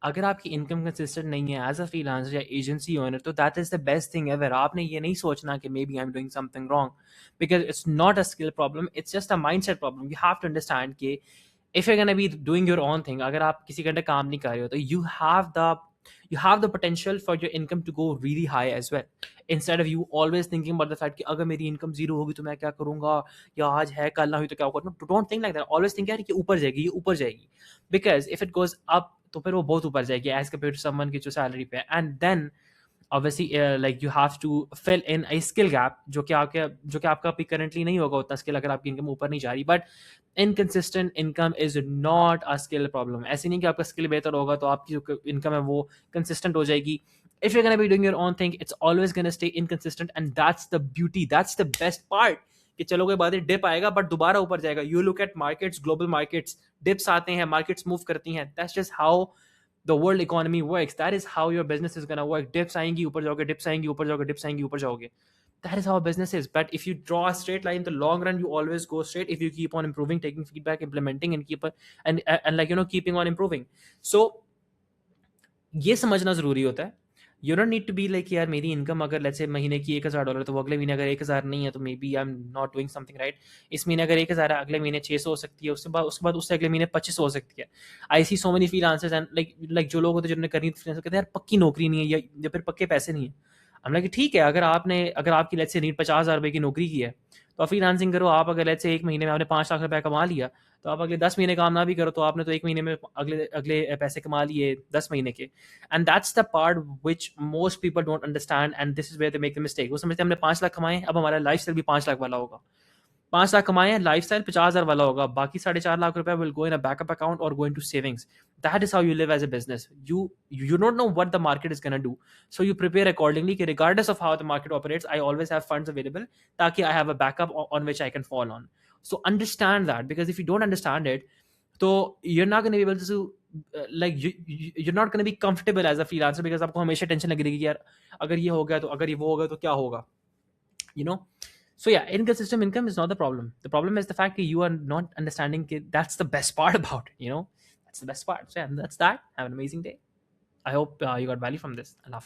अगर आपकी income consistent नहीं है एज अ फ्रीलांसर या एजेंसी ओनर, तो that is the best thing ever. आपने ये नहीं सोचना कि maybe I am doing something wrong, because it's not a skill problem, it's just a mindset problem. You have to understand कि if you're going to be doing your own thing, अगर आप किसी के under काम नहीं कर रहे हो, तो you have the potential for your income to go really high as well, instead of you always thinking about the fact कि अगर मेरी इनकम जीरो होगी तो मैं क्या करूंगा, या आज है कल ना हुई तो क्या होगा. No, don't think like that. Always think यार ये ऊपर जाएगी, ये ऊपर जाएगी, because if it goes up तो फिर वो बहुत ऊपर जाएगी as compared to someone की जो सैलरी पे है. And then obviously like you have to fill in a skill gap जो कि आपका भी currently नहीं होगा उतना skill अगर आपकी इनकम ऊपर नहीं जा रही. But inconsistent income is not a skill problem. ऐसे नहीं कि आपका skill बेहतर होगा तो आपकी जो income है वो consistent हो जाएगी. If you're going to be doing your own thing, it's always going to stay inconsistent, and that's the beauty, that's the best part. कि चलो कोई बात नहीं, डिप आएगा बट दोबारा ऊपर जाएगा. You look at markets, global markets, dips आते हैं, मार्केट्स मूव करती हैं. That's just how the world economy works. That is how your business is going to work. Dips आएंगी ऊपर जाओगे, dips आएंगी ऊपर जाओगे, dips आएंगी ऊपर जाओगे. That is how business is. But if you draw a straight line in the long run, you always go straight if you keep on improving, taking feedback, implementing, and like keeping on improving. So ये समझना जरूरी होता है. You don't need to be like यार मेरी income अगर let's say महीने की $1,000 तो अगले महीने अगर 1,000 नहीं है तो maybe I am not doing something right. इस महीने अगर 1,000 है, अगले महीने 600 हो सकती है, उसके बाद उससे अगले महीने 2500 हो सकती है. I see so many freelancers and like जो लोग होते हैं जिन्होंने करनी फ्रीलांसर कहते हैं यार पक्की नौकरी नहीं है या फिर पक्के पैसे नहीं है. हम लाइक ठीक है, अगर आपकी लेट्स से नीड 50,000 रुपये की नौकरी की है तो आप फ्रीलांसिंग करो. आप अगर लेट्स से एक महीने में आपने 5 लाख रुपया कमा लिया, तो आप अगले 10 महीने काम ना भी करो तो आपने तो एक महीने में अगले अगले पैसे कमा लिए 10 महीने के. And that's the part which most people don't understand, and this is where they make the mistake. वो समझते हैं हमने 5 लाख कमाए, अब हमारा लाइफ स्टाइल भी 5 लाख वाला होगा. 5 लाख कमाए हैं, लाइफ स्टाइल 50,000 वाला होगा, बाकी 4.5 लाख रुपया will go in a backup account और go into savings. That is how you live as a business. You don't know what the market is going to do, so you prepare accordingly. Regardless of how the market operates, I always have funds available ताकि I have a backup on which I can fall on. So understand that, because if you don't understand it, so you're not going to be able to you're not going to be comfortable as a freelancer, because आपको हमेशा tension लगी रहेगी कि यार अगर ये हो गया तो, अगर ये वो होगा तो क्या होगा, you know. So yeah, inconsistent income is not the problem. The problem is the fact that you are not understanding it. That's the best part about it, you know. That's the best part. So yeah, that's that. Have an amazing day. I hope you got value from this. Allah Hafiz.